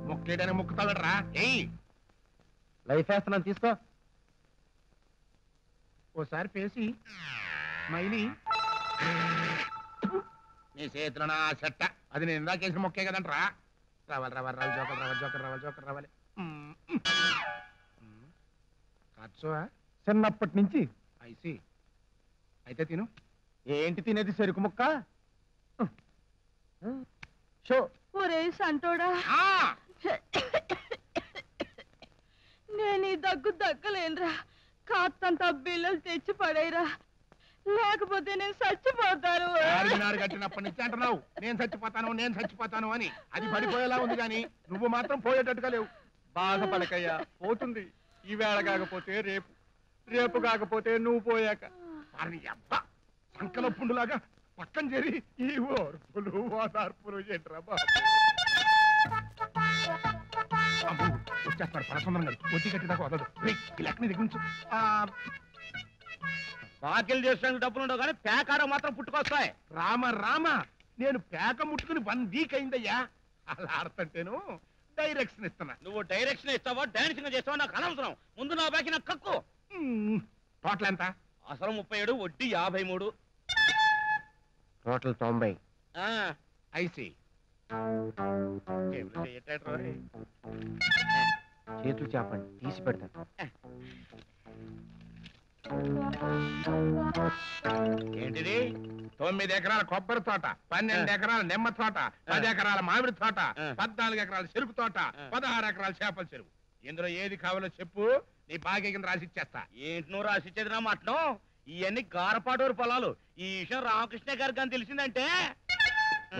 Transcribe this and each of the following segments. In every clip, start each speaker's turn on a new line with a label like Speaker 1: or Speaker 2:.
Speaker 1: మొక్కేయడానికి మొక్కుతావిడ్రా. ఏయ్
Speaker 2: లైఫ్ వేస్తున్నాను తీసుకో.
Speaker 1: ఓసారి పేసి మైలి నీ చేతిలో నా చెట్ట. అది నేను ఇందాకేసిన మొక్కే కదంట్రా. రావాలి రావాలి రావాలి జోకర్ రావాలి జోకర్ రావాలి జోకర్ రావాలి. ఖర్చు
Speaker 2: చిన్నప్పటి నుంచి.
Speaker 1: ఐసి అయితే తిను.
Speaker 2: ఏంటి తినేది? చెరుకు ముక్క. షో.
Speaker 3: ఒరే సంటోడా, నేను ఈ దగ్గలేనురా. కాస్తంత బిల్లలు తెచ్చి పడేరా, లేకపోతే నేను చచ్చిపోతాను.
Speaker 1: కట్టినప్పటి నుంచి అంటున్నావు నేను చచ్చిపోతాను అని. అది పడిపోయేలా ఉంది కానీ నువ్వు మాత్రం పోయేటట్టుగా లేవు.
Speaker 2: బాధపడకయ్యా, పోతుంది. ఈవేళ కాకపోతే రేపు, రేపు కాకపోతే నువ్వు పోయాక.
Speaker 1: వారిని అబ్బా సంకల పుండులాగా పక్కన చేరి ఈ ఓర్పులు ఓదార్పులు ఏంట్రా బాబు. వచ్చేస్తాడు పరసుందరం గారు. ఒత్తి కట్టిదాకా వదలదు. ఈ లెక్కని దిగించు.
Speaker 2: బాకీలు చేసడానికి డబ్బులు ఉండవు కానీ పేకాడ మాత్రం పుట్టుకొస్తాయి.
Speaker 1: రామ రామ, నేను పేక ముట్టుకుని 1 వీక్ అయిందయ్యా. అలా ఆడుతుంటేను డైరెక్షన్ ఇస్తున్నా.
Speaker 2: నువ్వు డైరెక్షన్ ఇస్తావా డాన్సింగ్ చేస్తావా నాకు అనవసరం. ముందు నా బాకీ నాకు కక్కు.
Speaker 1: టోటల్ ఎంత?
Speaker 2: అసలు 37, వడ్డీ 53.
Speaker 4: టోటల్ 90.
Speaker 1: ఐసి
Speaker 4: చేతులు చేపండి, తీసి పెడతాను.
Speaker 1: ఏంటిది? 9 ఎకరాల కొబ్బరి తోట, 12 ఎకరాల నిమ్మ తోట, 10 ఎకరాల మామిడి తోట, 14 ఎకరాల చెరుకు తోట, 16 ఎకరాల చేపల చెరువు. ఇందులో ఏది కావాలో చెప్పు, నీ బాగా కింద రాసిచ్చేస్తా.
Speaker 2: ఏంటి నువ్వు రాసిచ్చేది నా మటం? ఇవన్నీ గారపాటూరు పొలాలు. ఈ విషయం రామకృష్ణ గారికి అని తెలిసిందంటే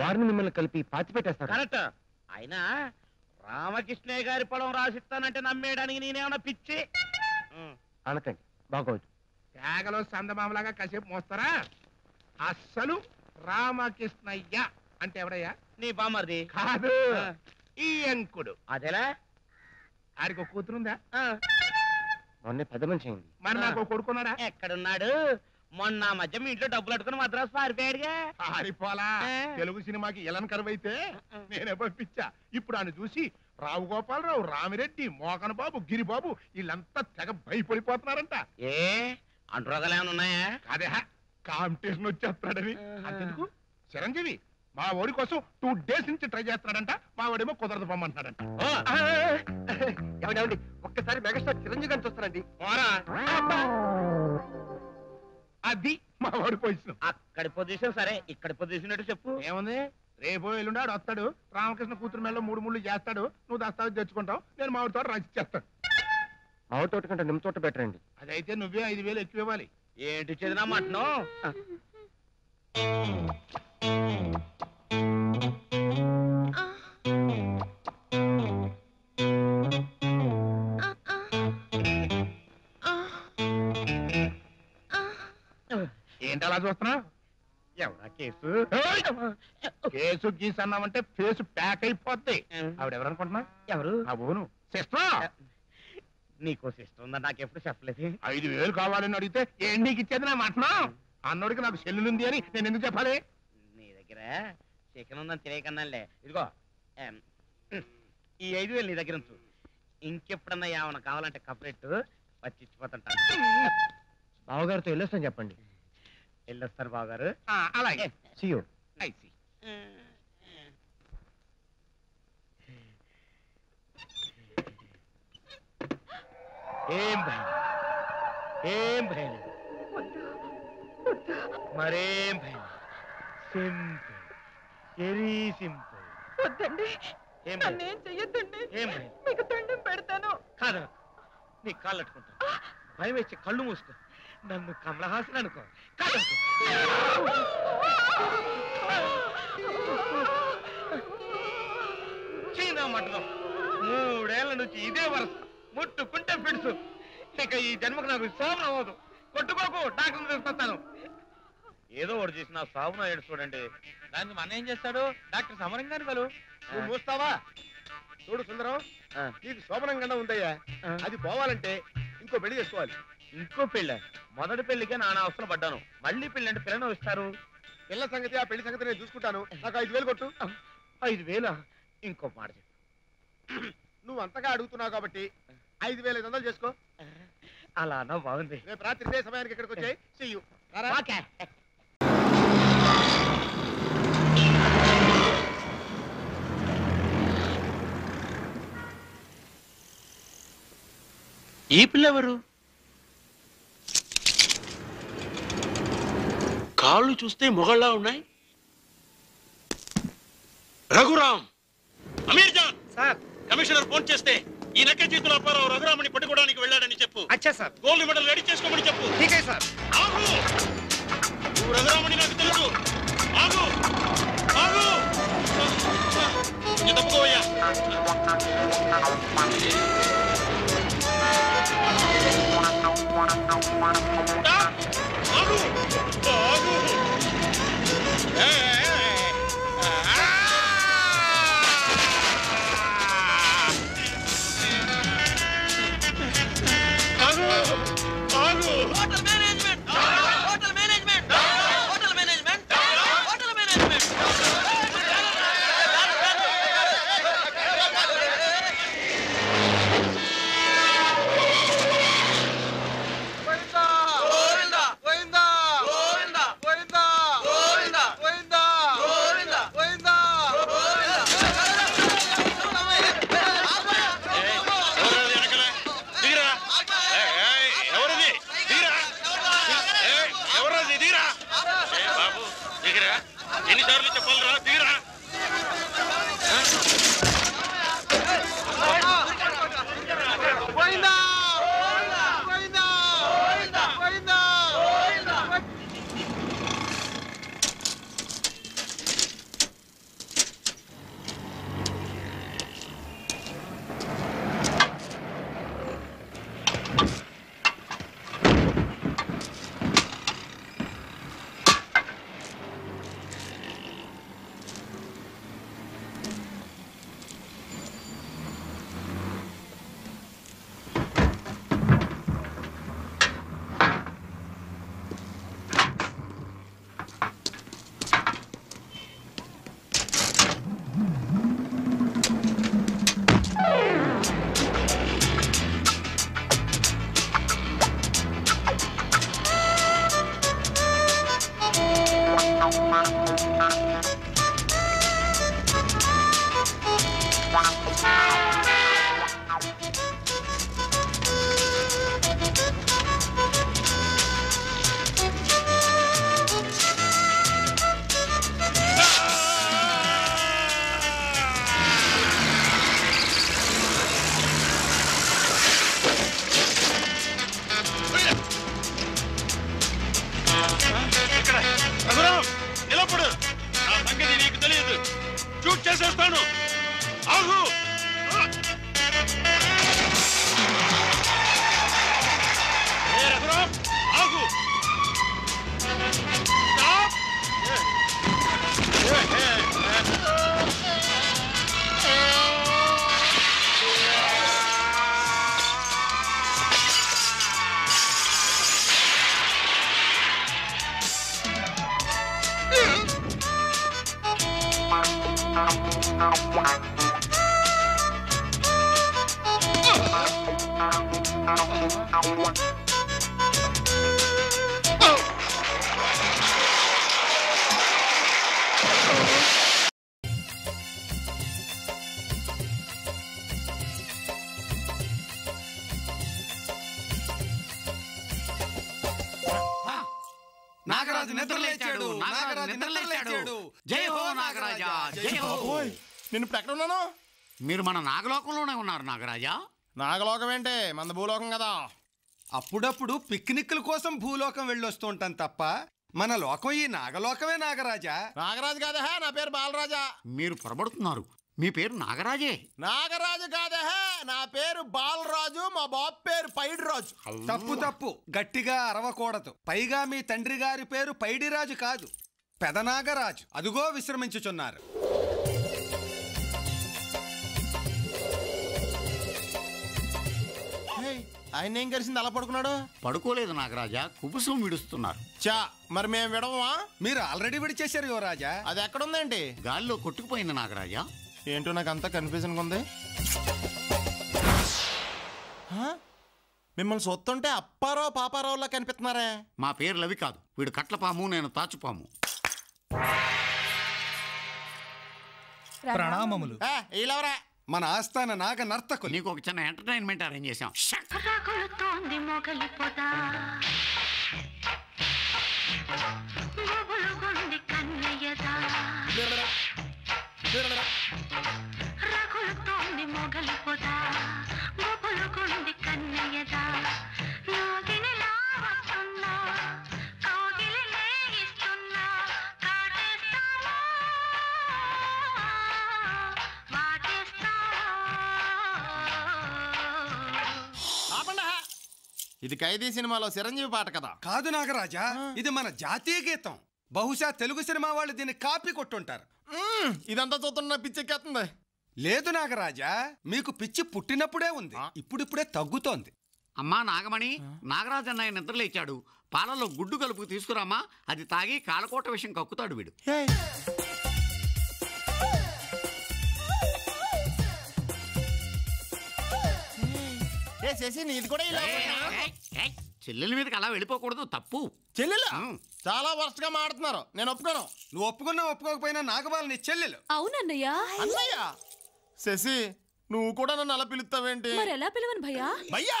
Speaker 4: వారిని మిమ్మల్ని కలిపి పాతి పెట్టేస్తారు.
Speaker 2: కరెక్ట్. అయినా రామకృష్ణయ్య గారి పొలం రాసిస్తానంటే నమ్మేయడానికి నేనేమన్నా పిచ్చి?
Speaker 4: అనకండి, బాగోదు.
Speaker 1: తేగలో సందమామలాగా కాసేపు మోస్తారా? అస్సలు రామకృష్ణయ్య అంటే ఎవడయ్యా?
Speaker 2: నీ బామర్ది
Speaker 1: కాదు, ఈ అంకుడు.
Speaker 2: అదేలా?
Speaker 1: ఆడికి ఒక కూతురుందా?
Speaker 4: మొన్న పెద్ద మనిషి అయింది.
Speaker 1: మరి నాకు కొడుకున్నాడా?
Speaker 2: ఎక్కడున్నాడు? మొన్న మధ్య మీ ఇంట్లో డబ్బులు అట్టుకుని మద్రాసు పారిపోయాడుగా.
Speaker 1: పారిపోలా. తెలుగు సినిమాకి ఎలన్ కరువైతే నేనే పంపించా. ఇప్పుడు ఆయన చూసి రావు గోపాలరావు, రామిరెడ్డి, మోకన్ బాబు, గిరిబాబు వీళ్ళంతా తెగ భయపడిపోతున్నారంట.
Speaker 2: ఏ అంటురోగాలు ఏమైనా ఉన్నాయా?
Speaker 1: అదే కాంపిటీషన్ వచ్చేస్తాడని. అంతెందుకు, చిరంజీవి మా ఓడి కోసం 2 days నుంచి ట్రై చేస్తున్నాడంట. మా వాడేమో కుదరదు పొమ్మంటున్నాడంట.
Speaker 4: ఏమండి ఒక్కసారి మెగాస్టార్ చిరంజీవి గారిని చూస్తానండి.
Speaker 1: అది మా వాడి పొజిషన్.
Speaker 2: అక్కడి పొజిషన్ సరే, ఇక్కడి పొజిషన్ ఏంటో చెప్పు.
Speaker 1: ఏముంది? రేపో ఎల్లుండాడు వస్తాడు, రామకృష్ణ కూతురు మేళలో 3 ముళ్ళు చేస్తాడు. నువ్వు దస్తావేజ్ తెచ్చుకుంటావు, నేను మామిడి తోట రాసిచ్చేస్తాను.
Speaker 4: మామిడి తోట కంటే నిమ్మ తోట బెటర్ అండి.
Speaker 1: అదైతే నువ్వే 5,000 ఎక్కువ ఇవ్వాలి.
Speaker 2: ఏంటి చెదినా మటను?
Speaker 1: ఏంటి అలా చూస్తున్నావు?
Speaker 2: ఎవరా కేసు?
Speaker 1: కేసు గీసు అన్నామంటే ఫేస్ ప్యాక్ అయిపోద్ది. ఆవిడెవరనుకుంటున్నా?
Speaker 2: ఎవరు?
Speaker 1: అవును, సిస్టర్.
Speaker 2: నీకో సిస్టర్ ఉందా? నాకెప్పుడు చెప్పలేదు.
Speaker 1: 5,000 కావాలని అడిగితే ఏం నీకు ఇచ్చేది నా మటనా? అన్నోడికి నాకు సెల్లులుంది అని నేను ఎందుకు చెప్పాలి?
Speaker 2: నీ దగ్గర చికెన్ ఉందని తెలియకన్నాలే. ఇదిగో ఈ 5,000 నీ దగ్గర ఉంచు. ఇంకెప్పుడన్నా ఏమన్నా కావాలంటే కపరెట్టు పచ్చిచ్చిపోతుంటా.
Speaker 4: బావగారితో వెళ్ళొస్తాను చెప్పండి.
Speaker 2: వెళ్ళొస్తాను బావగారు.
Speaker 1: అలాగే.
Speaker 4: See you.
Speaker 1: I see.
Speaker 2: ఏం భయం, ఏం భయం, మరేం భయం. Simple, very simple.
Speaker 3: వద్దండి,
Speaker 2: ఏం
Speaker 3: నన్నేం చెయ్యొద్దండి.
Speaker 2: ఏం భయం?
Speaker 3: మీకు దండం పెడతాను.
Speaker 2: కాదు, నీ కాళ్ళు అట్టుకుంటా. భయం వేసి కళ్ళు మూసుకో. నన్ను కమలహాసన్ అనుకో. కాదు చీనా మటం. 3 ఏళ్ల నుంచి ఇదే వరుస. ముట్టుకుంటే పిడుసు. ఇక ఈ జన్మకు నాకు సాగున అవ్వదు. కొట్టుకోకు, డాక్టర్ తీసుకొస్తాను. ఏదో ఒకటి చేసి నా సాగున ఏడు చూడండి. దానికి మన ఏం చేస్తాడు? డాక్టర్ సమరంగాని కలు.
Speaker 1: నువ్వు మూస్తావా? చూడు సుందరం, నీకు శోభనం గండం ఉందయ్యా. అది పోవాలంటే ఇంకో పెళ్లి చేసుకోవాలి.
Speaker 2: ఇంకో పెళ్ళ? మొదటి పెళ్లికే నానా అవసరం పడ్డాను, మళ్ళీ పెళ్లి అంటే పిల్లను ఇస్తారు.
Speaker 4: పిల్ల సంగతి ఆ పెళ్లి సంగతి నేను చూసుకుంటాను. నాకు 5,000 కొట్టు.
Speaker 2: 5,000? ఇంకో మాట చెప్పు.
Speaker 4: నువ్వు అంతగా అడుగుతున్నావు కాబట్టి 5,500 చేసుకో.
Speaker 2: అలా అన్నా బాగుంది.
Speaker 4: రేపు రాత్రి ఇదే సమయానికి ఇక్కడికి వచ్చాయి. See you.
Speaker 2: ఓకే.
Speaker 5: ఈ పిల్లెవరు? కాళ్ళు చూస్తే మొగళ్ళా ఉన్నాయి. Raghuram, Amir Jan
Speaker 2: sir,
Speaker 5: commissioner phone చేస్తే ఈ నక్క చేతుల అప్పారావు రఘురాముని పట్టుకోవడానికి వెళ్ళాడని చెప్పు.
Speaker 2: అచ్చా సార్.
Speaker 5: గోల్డ్ మెడల్ రెడీ చేసుకోమని చెప్పు.
Speaker 2: ఠీకే సార్.
Speaker 5: ఆగు, నువ్వు రఘురాముని నాకు తెలుసు. ఆగు ఆగు, కొంచెం తప్పుకోవయ్యా. ఆగు ఆగు.
Speaker 6: Hotel management, hotel management, hotel management, hotel management.
Speaker 5: ఎన్నిసార్లు చెప్పాలరా? తీరా. చేసేస్తాను. ఆగు. రఘురామ్, ఆగు.
Speaker 7: నాగరాజు నిద్రలేచాడు, నాగరాజు నిద్రలేచాడు. జై హో నాగరాజా, జై హో.
Speaker 4: నేను ఇప్పుడు ఎక్కడ ఉన్నాను?
Speaker 7: మీరు మన నాగలోకంలోనే ఉన్నారు నాగరాజా.
Speaker 4: నాగలోకం ఏంటే, మన భూలోకం కదా.
Speaker 8: అప్పుడప్పుడు పిక్నిక్ల కోసం భూలోకం వెళ్ళొస్తూ ఉంటాం తప్ప మన లోకం ఈ నాగలోకమే నాగరాజా.
Speaker 4: నాగరాజు కాదా, నా పేరు బాలరాజా.
Speaker 7: మీరు పొరబడుతున్నారు, మీ పేరు నాగరాజే.
Speaker 4: నాగరాజు కాదా, నా పేరు బాలరాజు, మా బాబు పేరు పైడిరాజు.
Speaker 8: తప్పు తప్పు, గట్టిగా అరవకూడదు. పైగా మీ తండ్రి గారి పేరు పైడిరాజు కాదు, పెదనాగరాజు. అదుగో విశ్రమించుచున్నారు.
Speaker 4: ఆయన ఏం కలిసింది అలా పడుకున్నాడు?
Speaker 7: పడుకోలేదు నాగరాజా, కుబుసం విడుస్తున్నారు.
Speaker 4: చా మరి మేము విడవమా?
Speaker 8: మీరు ఆల్రెడీ విడిచేశారు యువరాజా.
Speaker 4: అది ఎక్కడుందేంటి?
Speaker 7: గాల్లో కొట్టుకుపోయింది నాగరాజా.
Speaker 4: ఏంటో నాకు అంతా కన్ఫ్యూజన్గా ఉంది. మిమ్మల్ని సొత్తుంటే అప్పారావు పాపారావులా కనిపిస్తున్నారే.
Speaker 7: మా పేర్లు అవి కాదు. వీడు కట్లపాము, నేను తాచుపాము.
Speaker 9: ప్రణామములు.
Speaker 4: వీళ్ళెవరా?
Speaker 8: మన ఆస్థాన నాగ నర్తకులు.
Speaker 7: నీకు ఒక చిన్న ఎంటర్టైన్మెంట్ అరేంజ్ చేశాం.
Speaker 4: ఇది ఖైదీ సినిమాలో చిరంజీవి పాట కదా?
Speaker 8: కాదు నాగరాజా, ఇది మన జాతీయ గీతం. బహుశా తెలుగు సినిమా వాళ్ళు దీన్ని కాపీ కొట్టుంటారు.
Speaker 4: ఇదంతా చూస్తున్నా పిచ్చెక్కేస్తుంది.
Speaker 8: లేదు నాగరాజా, మీకు పిచ్చి పుట్టినప్పుడే ఉంది, ఇప్పుడిప్పుడే తగ్గుతోంది.
Speaker 7: అమ్మా నాగమణి, నాగరాజు అన్నయ్య నిద్రలేచాడు. పాలలో గుడ్డు కలుపు తీసుకురామా, అది తాగి కాలకోట విషయం కక్కుతాడు వీడు. చెల్లెల మీదకి అలా వెళ్ళిపోకూడదు, తప్పు.
Speaker 4: చెల్లెలు చాలా వరస్ట్ గా మాడుతున్నారు, నేను ఒప్పుకోను.
Speaker 8: నువ్వు ఒప్పుకున్నా ఒప్పుకోకపోయినా నాగబాల నీ చెల్లెలు.
Speaker 3: అవునన్నయ్య.
Speaker 4: అన్నయ్య? శశి, నువ్వు కూడా నన్ను అలా పిలుస్తావేంటి?
Speaker 3: మరి ఎలా పిలవను భయ్యా?
Speaker 4: భయ్యా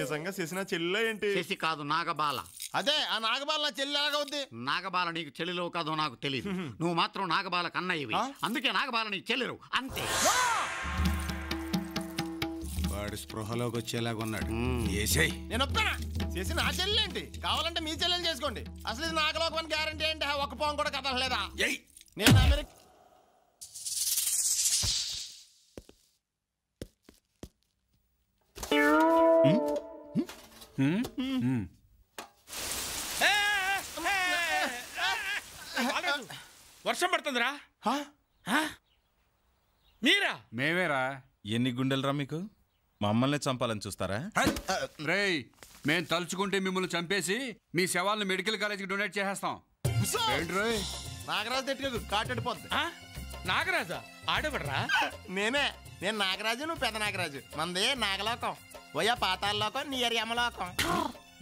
Speaker 4: నిజంగా శశి నా చెల్లె ఏంటి?
Speaker 7: శశి కాదు, నాగబాల.
Speaker 4: అదే ఆ నాగబాల నా చెల్లి ఎలాగవుద్ది?
Speaker 7: నాగబాల నీకు చెల్లెలో కాదో నాకు తెలియదు. నువ్వు మాత్రం నాగబాల కన్నయ్యవి, అందుకే నాగబాల నీకు చెల్లెరు, అంతే.
Speaker 8: వాడు స్పృహలోకి వచ్చేలాగున్నాడు.
Speaker 4: నేను ఒప్పుకోనా? శశి నా చెల్లి ఏంటి? కావాలంటే మీ చెల్లెలు చేసుకోండి. అసలు ఇది నాగలోకం గ్యారంటీ ఏంటి? ఒక్క పోం కూడా కదలలేదా? నేను అమెరికా
Speaker 1: వర్షం పడుతుందిరా. మీరా?
Speaker 9: మేమేరా.
Speaker 10: ఎన్ని గుండెలరా మీకు? మమ్మల్ని చంపాలని చూస్తారా?
Speaker 9: రేయ్, మేం తలుచుకుంటే మిమ్మల్ని చంపేసి మీ శవాలను మెడికల్ కాలేజీకి డొనేట్ చేసేస్తాం.
Speaker 4: నాగరాజు తెట్టుకోకు, కాటడిపోద్ది.
Speaker 1: నాగరాజా? ఆడబడరా?
Speaker 4: నేను నాగరాజు, నువ్వు పెద్ద నాగరాజు. మంది నాగలోకం, ఓయా పాతాల లోకం, నీ యమలోకం.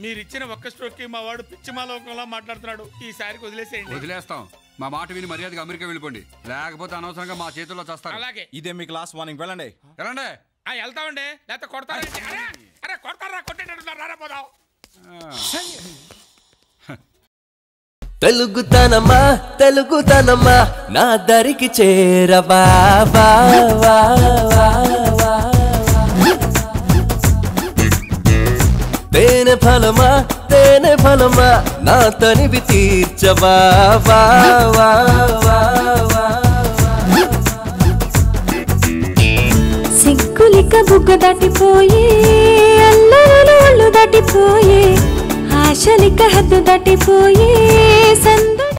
Speaker 1: మీరిచ్చిన ఒక్క స్ట్రోక్ కి మా వాడు పిచ్చిమా లోకంలో మాట్లాడుతున్నాడు. ఈసారికి వదిలేసేయండి.
Speaker 9: వదిలేస్తాం. మా మాట విని మర్యాదగా అమెరికా వెళ్ళిపోండి, లేకపోతే అనవసరంగా మా చేతుల్లో చేస్తారు.
Speaker 1: అలాగే.
Speaker 10: ఇదే మీకు లాస్ట్ వార్నింగ్. వెళ్ళండి.
Speaker 9: వెళ్ళండి.
Speaker 1: వెళ్తామండి, లేకపోతే కొడతారండి. అరే కొడతారా? కొట్టేటట్టున్నారు, పోదాం.
Speaker 6: తెలుగుతనమా తెలుగుతనమా నా దరికి చేరవా. తేనె ఫలమా నా తనివి తీర్చవా.
Speaker 3: సిగ్గులిక బుగ్గ దాటిపోయే, అల్లరులు ఒళ్ళు దాటిపోయే, ఆశలిక హద్దు దాటిపోయే.